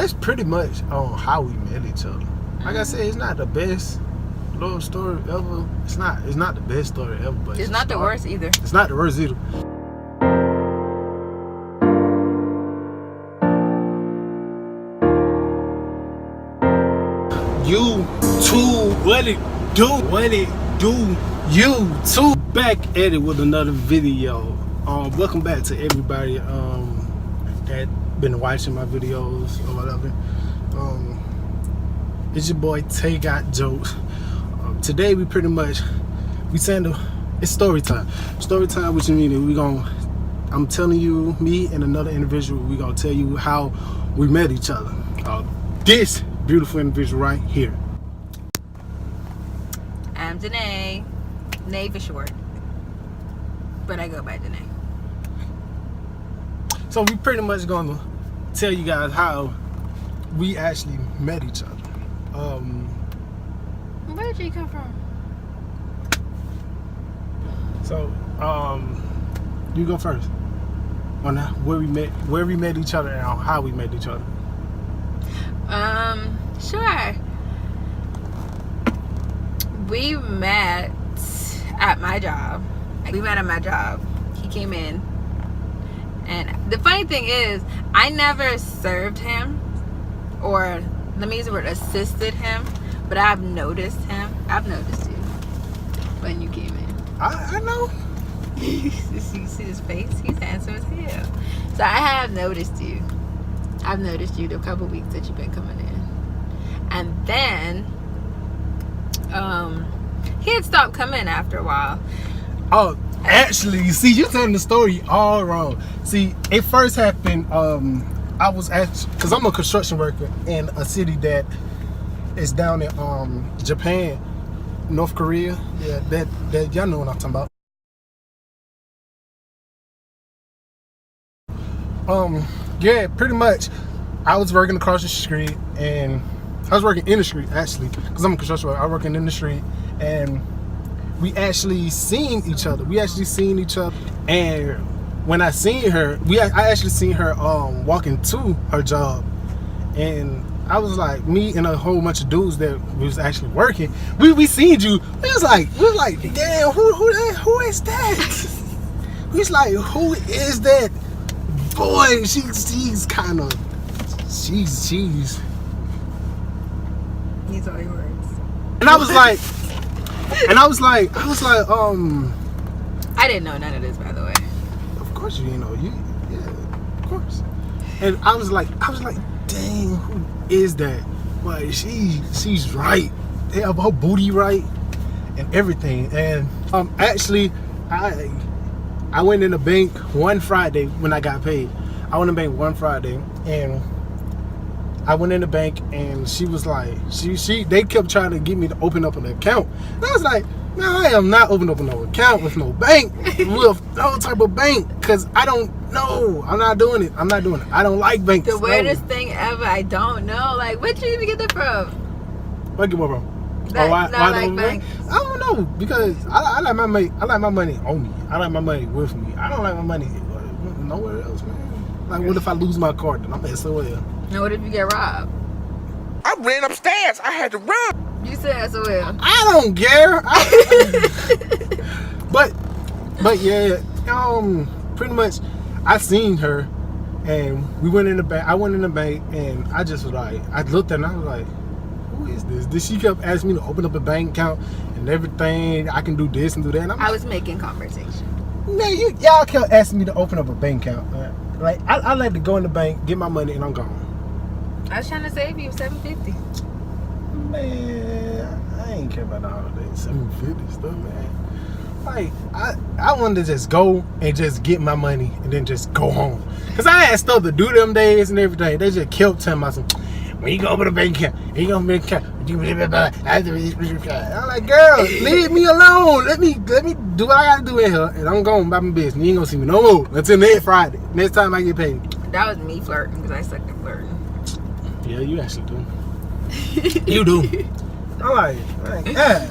that's pretty much on how we met each other. Like I said, it's not the best love story ever. It's not the best story ever, but it's not the worst either. It's not the worst either. You too, what it do, you too. Back at it with another video. Welcome back to everybody that been watching my videos or whatever. It's your boy Tay Got Jokes. Today we saying it's story time. Story time, which means I'm telling you, me and another individual, we gonna tell you how we met each other. This beautiful individual right here. I'm Janae. Nay for short. But I go by Janae. So we pretty much gonna tell you guys how we actually met each other. Where did you come from? So you go first on where we met each other and how we met each other. Sure. We met at my job. He came in. And the funny thing is, I never served him, or let me use the word assisted him, but I've noticed him. I've noticed you when you came in. I know. You see his face? He's handsome as hell. So I have noticed you. I've noticed you the couple weeks that you've been coming in. And then he had stopped coming after a while. Oh, actually, you see, you're telling the story all wrong. See, it first happened, I was because I'm a construction worker in a city that is down in Japan, North Korea. Yeah, that y'all know what I'm talking about. Yeah, pretty much. I was working across the street, and I was working in the street actually, because I'm a construction worker. I was working in the street, and we actually seen each other. And when I seen her, I actually seen her walking to her job, and I was like, me and a whole bunch of dudes that was actually working. We seen you. We was like, damn, who is that? We was like, who is that? Boy, she's kind of, she's. These are your words. And I was like, I didn't know none of this, by the way. Of course you didn't know. Yeah, of course. And I was like, dang, who is that? Like, she's right. They have her booty right and everything. And actually, I went in the bank one Friday when I got paid. I went in the bank one Friday, and I went in the bank, and she was like, they kept trying to get me to open up an account. And I was like, no, I am not opening up no account with no bank, with no type of bank, because I don't know. I'm not doing it. I don't like banks. The weirdest thing ever. I don't know. Like, where'd you even get that from? Where'd you get what from? Why like banks? I don't know, because I like my money. I like my money on me. I like my money with me. I don't like my money nowhere else, man. Like, what if I lose my card? Then I'm SOL. Now, what if you get robbed? I ran upstairs. I had to run. You said SOL. I don't care. But yeah, pretty much, I seen her, and we went in the bank. I went in the bank, and I just was like, I looked at her, and I was like, who is this? Then she kept asking me to open up a bank account and everything. I can do this and do that. And I was making conversation. Man, y'all kept asking me to open up a bank account. Like, I like to go in the bank, get my money, and I'm gone. I was trying to save you $750. Man, I ain't care about all that $750 stuff, man. Like, I wanted to just go and just get my money and then just go home. Because I had stuff to do them days and everything. They just kept telling me, when you go open a bank account, I'm like, girl, leave me alone. Let me do what I gotta do in here, and I'm going about my business. You ain't gonna see me no more until next Friday. Next time I get paid. That was me flirting, because I sucked at flirting. Yeah, you actually do. You do. I'm like, yeah.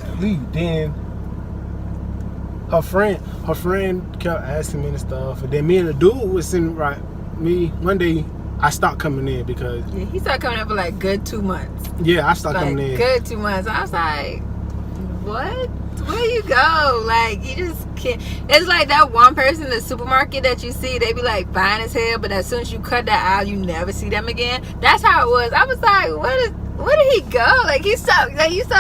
Then her friend kept asking me and stuff, and then me and the dude was sitting right. Me one day, I stopped coming in because Yeah, he started coming in for like good 2 months. I stopped Like coming in. good 2 months. I was like, what? Where you go? Like, you just can't. It's like that one person in the supermarket that you see, they be like fine as hell, but as soon as you cut that aisle, you never see them again. That's how it was. I was like, where did he go? Like, you stopped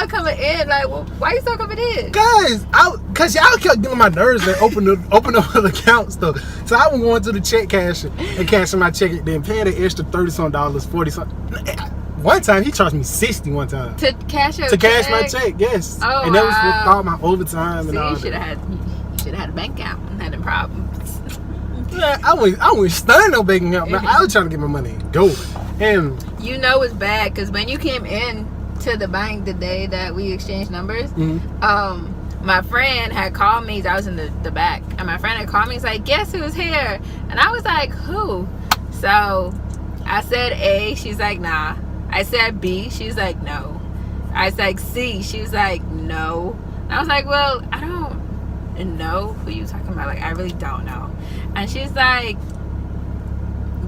coming in. Like, well, why you stop coming in? Guys, cause y'all kept getting on my nerves and open up the account stuff. So I was going to the check casher and cashing my check, then paying the extra $30-some, $40-some. One time he charged me $60 one time To cash your to cash my check. Yes, Oh, and that was wow. with all my overtime See, and all you that. should have had a bank account and had them problems. Yeah, I went stunned on banking account. Man. I was trying to get my money and go. And You know it's bad because when you came in to the bank the day that we exchanged numbers, my friend had called me. I was in the back, and my friend had called me. He's like, guess who's here? And I was like, who? So I said A. She's like, nah. I said B. She's like, no. I said C. She was like, no. And I was like, well, I don't know who you talking about. Like, I really don't know. And she's like,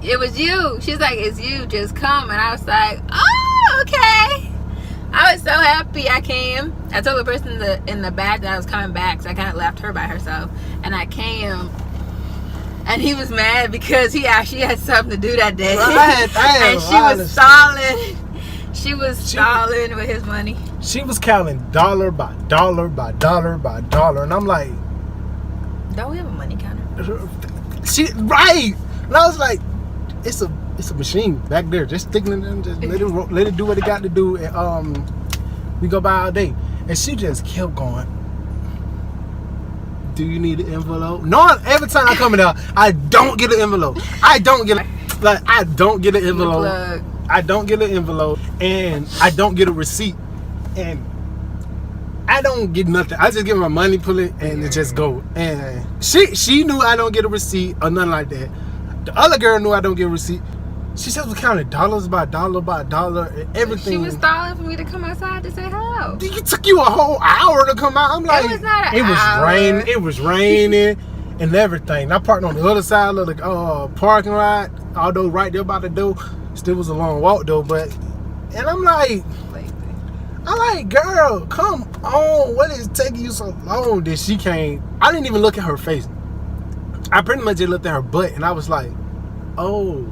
it was you. She's like, it's you. Just come. And I was like, oh, okay. I was so happy I came. I told the person in the back that I was coming back, so I kind of left her by herself. And I came. And he was mad because he actually had something to do that day. And she was stalling. She was stalling with his money. She was counting dollar by dollar by dollar by dollar. And I'm like, don't we have a money counter? Right. And I was like, it's a machine back there. Just sticking it in, just let it do what it got to do. And we go by all day. And she just kept going. Do you need an envelope? No, every time I come in there, I don't get an envelope. I don't get an envelope. I don't get an envelope, and I don't get a receipt, and I don't get nothing. I just get my money, pull it, and it just go. And she knew I don't get a receipt or nothing like that. The other girl knew I don't get a receipt. She just was counting dollars by dollar by dollar and everything. She was stalling for me to come outside to say hello. It took you a whole hour to come out. I'm like, it was not an hour. It was raining and everything. I parked on the other side of the parking lot. Although right there by the door, still was a long walk though. And I'm like, girl, come on. What is taking you so long that she can't? I didn't even look at her face. I pretty much just looked at her butt, and I was like, oh.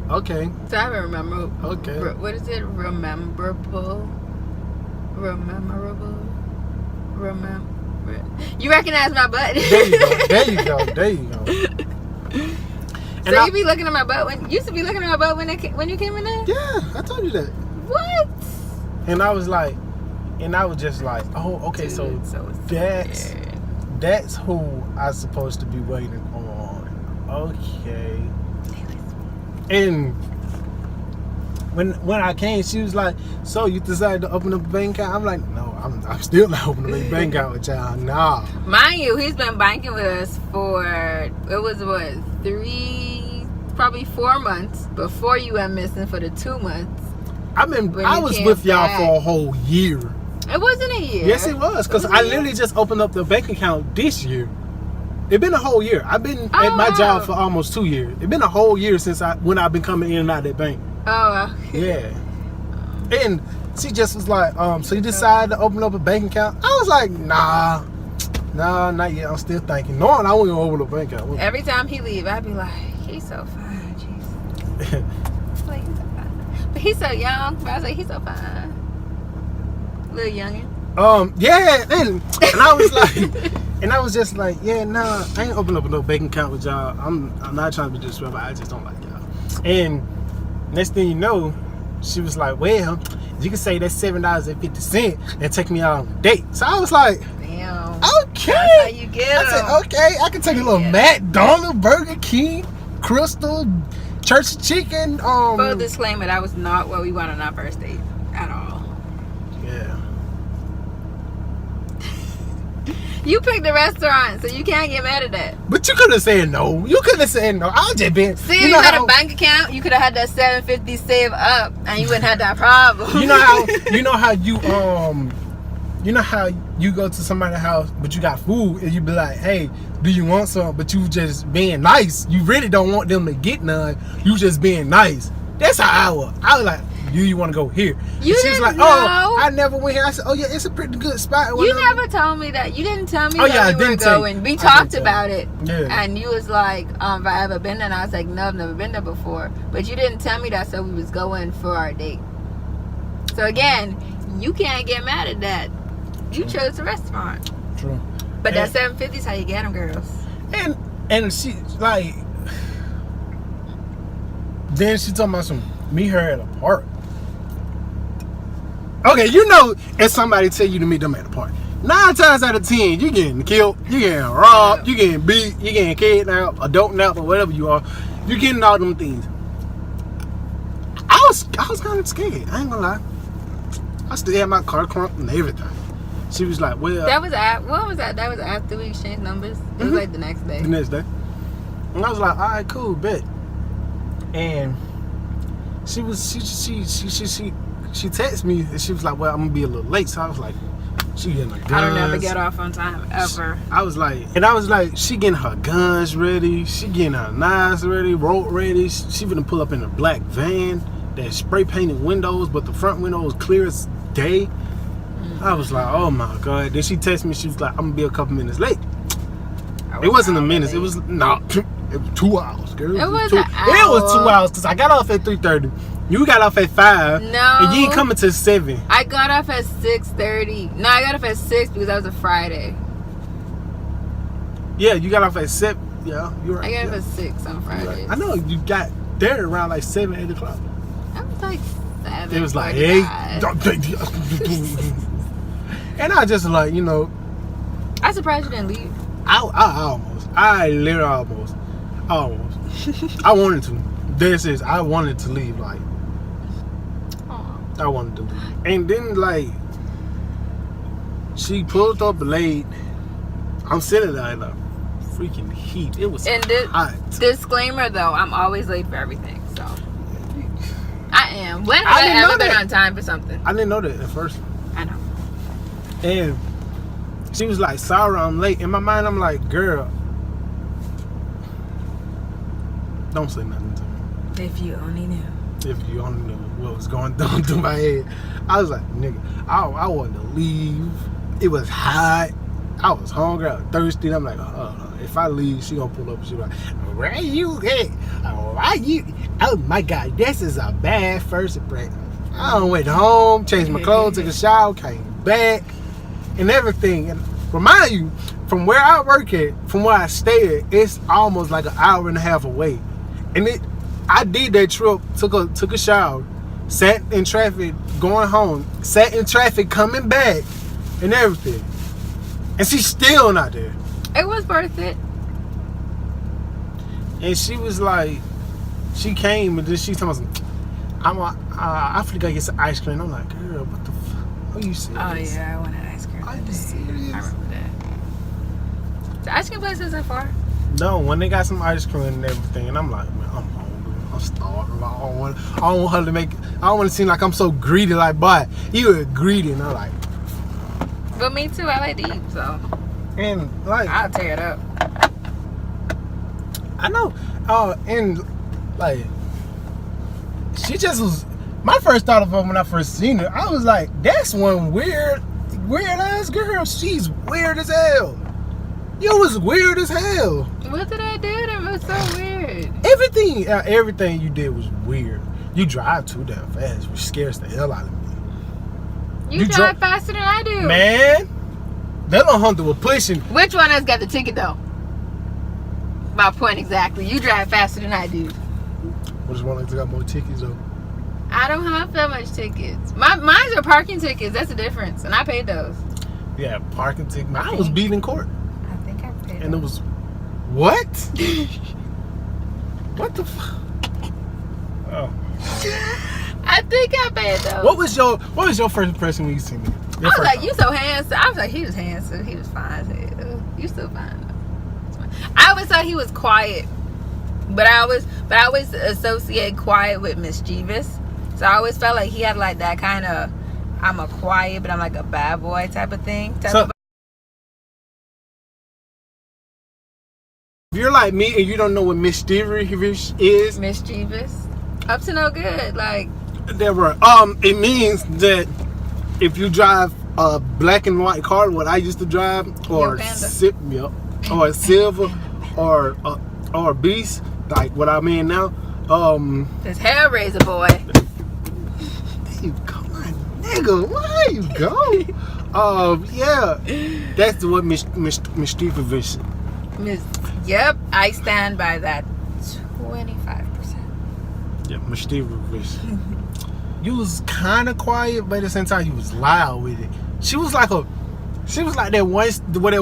Okay. So I remember. Okay. What is it? Remember. You recognize my butt. There you go. And So you be looking at my butt when you used to be looking at my butt when you came in there? Yeah, I told you that. What? And I was just like, oh, okay, Dude, so that's who I'm supposed to be waiting on. Okay. And when I came, she was like, so you decided to open up a bank account? I'm like, no, I'm still not opening a bank account with y'all. Nah. Mind you, he's been banking with us for, it was what, probably 4 months before you went missing for the 2 months. I was with y'all for a whole year. It wasn't a year. Yes, it was. Because I literally just opened up the bank account this year. It's been a whole year. I've been at my job for almost 2 years. It's been a whole year since when I've been coming in and out of that bank. Oh, yeah. And she just was like, so you decided to open up a bank account? I was like, nah, not yet. I'm still thinking. No, I won't open up a bank account. Every time he leave, I'd be like, he's so fine, Jesus. Like, he's so fine. But he's so young. But I was like, he's so fine. Little youngin'. Yeah, and I was like, and I was just like, yeah, nah, I ain't open up no bank account with y'all. I'm not trying to be disrespectful. I just don't like y'all. And next thing you know, she was like, well, you can say that's $7.50 and take me out on a date. So I was like, damn. Okay. That's how you get I said, okay, I can take a little McDonald's, Burger King, Crystal, Church Chicken. Full disclaimer, that was not what we wanted on our first date at all. Yeah. You picked the restaurant, so you can't get mad at that. But you could have said no. You could have said no. I was just being. See, you had a bank account, you could have had that $7.50 save up, and you wouldn't have that problem. You know how you you know how you go to somebody's house, but you got food, and you be like, hey, do you want some? But you just being nice. You really don't want them to get none. You just being nice. That's how I was. I was like, do you want to go here? You she was like, didn't know. I never went here. I said, oh yeah, it's a pretty good spot. You never told me that. You didn't tell me Oh, yeah, I that we were didn't tell you. going. We I talked didn't tell about you. it. Yeah. And you was like, have I ever been there? And I was like, no, I've never been there before. But you didn't tell me that, so we was going for our date. So again, you can't get mad at that. You chose the restaurant. True. But that 750 is how you get them, girls. And she, like, then she talking about some, meet her at a park. Okay, you know, if somebody tell you to meet them at a park, 9 times out of 10, you getting killed, you getting robbed, you getting beat, you getting kidnapped, adult nap, or whatever you are. You getting all them things. I was kind of scared. I ain't gonna lie. I still had my car crunked and everything. She was like, well, That was what was that? That was after we exchanged numbers. It was like the next day. the next day. And I was like, all right, cool, bet. And she texted me and she was like, well, I'm gonna be a little late. So I was like, she getting her guns. I don't ever get off on time ever. I was like, she getting her guns ready, she getting her knives ready, rope ready. She gonna pull up in a black van that spray painted windows, but the front window was clear as day. I was like, oh my God. Then she texted me, she was like, I'm gonna be a couple minutes late. It wasn't a minute, it was it was 2 hours, girl. It was two, an hour. It was 2 hours because I got off at 3:30. You got off at 5. No. And you ain't coming till 7. I got off at 6:30. No, I got off at 6 because that was a Friday. Yeah, you got off at 7. Yeah, you're right. I got yeah. off at 6 on Fridays. I know you got there around like 7, 8 o'clock. I was like 7. It was like 45. 8. And I just like, you know, I'm surprised you didn't leave. I literally almost. I wanted to. This is, I wanted to leave, like, Aww. I wanted to leave. And then, like, she pulled up late. I'm sitting there in the freaking heat. It was hot. Disclaimer though, I'm always late for everything, so. I am. When have I I didn't know ever been that. on time for something? I didn't know that at first. I know. And she was like, sorry, I'm late. In my mind, I'm like, girl, don't say nothing to me. If you only knew. If you only knew what was going down through my head. I was like, nigga, I wanted to leave. It was hot. I was hungry. I was thirsty. I'm like, if I leave, she gonna pull up and she like, where you at? Why you? Oh my God, this is a bad first impression. I went home, changed my clothes, took a shower, came back, and everything. And remind you, from where I work at, from where I stay at, it's almost like an hour and a half away. And I did that trip, took a shower, sat in traffic going home, sat in traffic coming back, and everything. And she's still not there. It was worth it. And she was like, she came and then she told me, I forgot to get some ice cream. I'm like, girl, what the fuck? Are you serious? Oh yeah, I wanted ice cream. Are that you day. serious? I remember that. The ice cream place isn't far. No, when they got some ice cream and everything, and I'm like, man, I'm hungry. I'm starving. I don't want her to make. I don't want to seem like I'm so greedy. Like, boy, you are greedy, and I'm like. But me too. I like to eat, so. And like, I'll tear it up. I know. And like, she just was. My first thought of her when I first seen her, I was like, that's one weird ass girl. She's weird as hell. You was weird as hell. What did I do that was so weird? Everything you did was weird. You drive too damn fast, which scares the hell out of me. You drive faster than I do. Man, that little Hunter was pushing. Which one has got the ticket though? My point exactly. You drive faster than I do. Which one has got more tickets though? I don't have that much tickets. Mine's are parking tickets. That's the difference, and I paid those. Yeah, parking ticket. Mine was beat in court. I think I paid. And it was, what? What the fuck? Oh. I think I paid those. What was your first impression when you seen me? I was like, you so handsome. I was like, he was handsome. He was fine as hell. You still fine though. I always thought he was quiet, but I always associate quiet with mischievous. So I always felt like he had like that kind of I'm a quiet, but I'm like a bad boy type of thing. So, if you're like me and you don't know what mischievous is, mischievous, up to no good. Like, there were it means that if you drive a black and white car, what I used to drive, or or a silver, or a beast, like what I'm in now. This Hellraiser boy. Hey, come on, nigga, where you go? Yeah, that's what mischievous. Yep, I stand by that. 25%. Yeah, mischievous. You was kind of quiet, but at the same time, you was loud with it. She was like that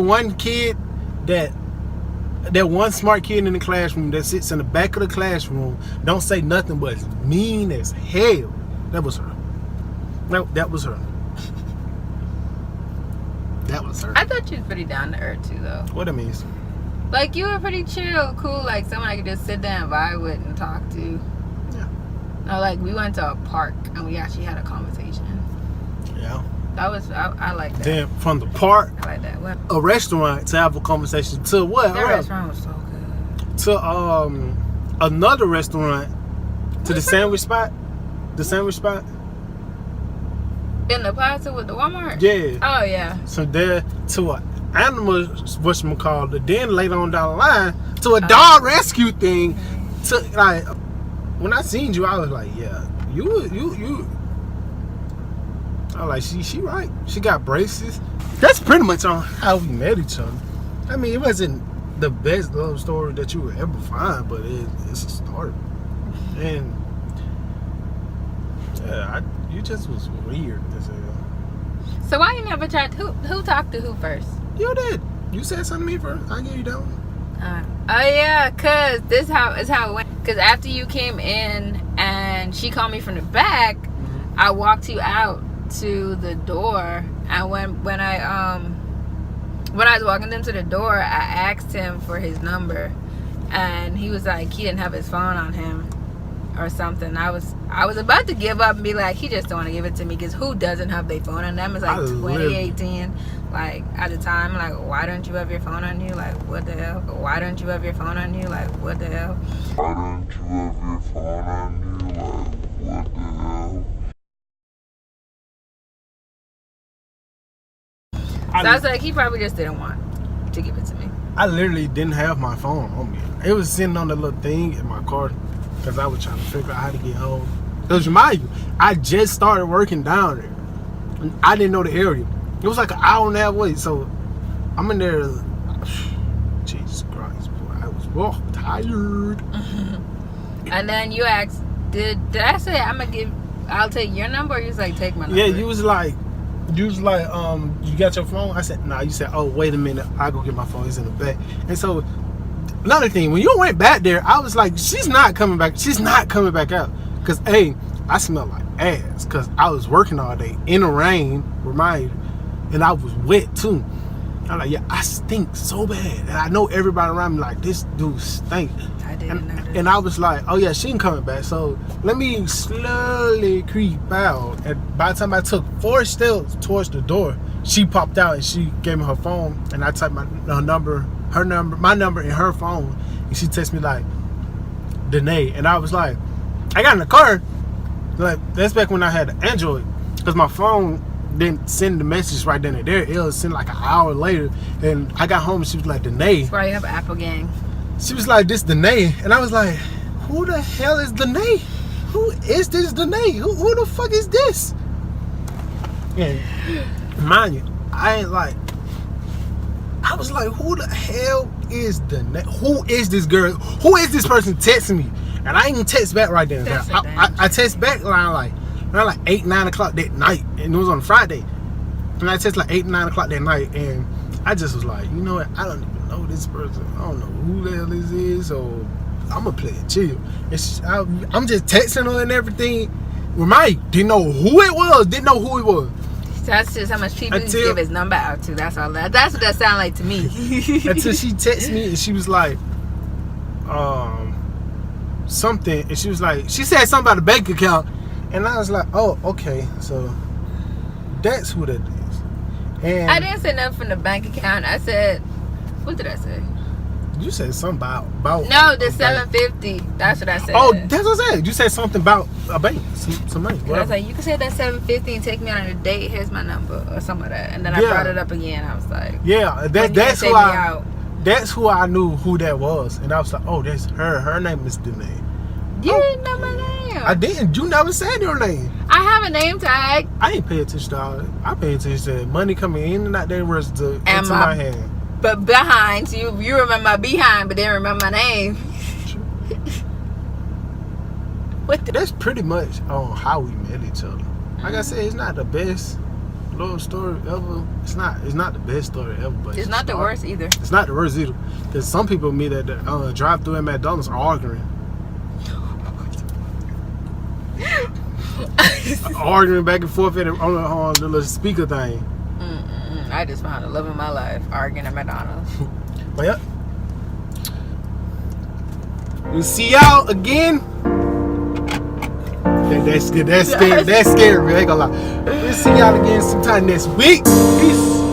one kid, that one smart kid in the classroom that sits in the back of the classroom, don't say nothing but is mean as hell. That was her. That was her. That was her. I thought you was pretty down to earth too, though. What it means? Like, you were pretty chill, cool, like someone I could just sit down and vibe with and talk to. Yeah. No, like, we went to a park and we actually had a conversation. Yeah. That was, I like that. Then from the park, I like that. What? a restaurant to have a conversation to what? That restaurant was so good. To another restaurant, to the sandwich spot. The sandwich spot. In the plaza with the Walmart? Yeah. Oh, yeah. So there to an animal, whatchamacallit, then later on down the line, to a dog rescue thing. To, like, when I seen you, I was like, yeah, you. I was like, she right. She got braces. That's pretty much on how we met each other. I mean, it wasn't the best love story that you would ever find, but it's a start. And yeah, you just was weird as hell. So why you never tried? Who talked to who first? You did. You said something to me first. I gave you that one. Oh yeah, cause this is how it went. Cause after you came in and she called me from the back, I walked you out to the door, and when I was walking them to the door, I asked him for his number, and he was like, he didn't have his phone on him or something. I was about to give up and be like, he just don't want to give it to me, because who doesn't have their phone on them? It's like 2018, like at the time, like, why don't you have your phone on you? Like, what the hell? Why don't you have your phone on you? Like, what the hell? Why don't you have your phone on you? Like, what the hell? So I was like, he probably just didn't want to give it to me. I literally didn't have my phone on me. It was sitting on the little thing in my car because I was trying to figure out how to get home. Because remind you, I just started working down there. I didn't know the area. It was like an hour and a half away. So I'm in there. Jesus Christ, boy, I was tired. And then you asked, did I say I'll take your number, or you was like, take my number? Yeah, you was like, you got your phone? I said, nah. You said, oh, wait a minute, I'll go get my phone. It's in the back. And so, another thing, when you went back there, I was like, she's not coming back. She's not coming back out. Because, hey, I smelled like ass. Because I was working all day in the rain, remind you, and I was wet too. I'm like, yeah, I stink so bad. And I know everybody around me like, this dude stink. I didn't know. And I was like, oh yeah, she ain't coming back. So let me slowly creep out. And by the time I took 4 steps towards the door, she popped out and she gave me her phone. And I typed my number in her phone. And she texted me like, Danae. And I was like, I got in the car. Like, that's back when I had an Android. Because my phone didn't send the message right then and there. It was sent like an hour later. And I got home and she was like, Danae. That's why you have Apple Gang. She was like, this Danae. And I was like, who the hell is Danae? Who is this Danae? Who the fuck is this? And mind you, I was like, who the hell is Danae? Who is this girl? Who is this person texting me? And I ain't text back right then. I text back around like 8, 9 o'clock that night. And it was on Friday. And I text like 8, 9 o'clock that night. And I just was like, you know what? I don't even know this person. I don't know who the hell this is. So I'm going to play it chill. I'm just texting her and everything. Remind, didn't know who it was. Didn't know who it was. That's just how much people you give his number out to. That's all. That's what that sound like to me. Until she texted me and she was like, something. And she was like, she said something about a bank account. And I was like, oh, okay. So That's who that is. And I didn't say nothing from the bank account. I said, what did I say? you said something about No, the a bank. $750. That's what I said. Oh, that's what I said. You said something about a bank, some money. And I was Whatever. like, you can say that $750 and take me on a date. Here's my number or some of that. And then I Yeah. brought it up again. I was like, Yeah, when that's you gonna that's take who me I. out? That's who I knew who that was, and I was like, oh, that's her. Her name is the name. You Oh. didn't know my name. I didn't. You never said your name. I have a name tag. I ain't pay attention to all that. I pay attention to money coming in and out there was into And my hand. But behind, so you remember my behind, but didn't remember my name. What the? That's pretty much on how we met each other. Like I said, it's not the best love story ever. It's not the best story ever, but It's not the worst either. It's not the worst either. Because some people meet at the drive-thru at McDonald's are arguing. Arguing back and forth on the little speaker thing. I just found the love of my life arguing at McDonald's. But yeah. We'll see y'all again. That's good. That's scary. That's scary. I ain't gonna lie. We'll see y'all again sometime next week. Peace.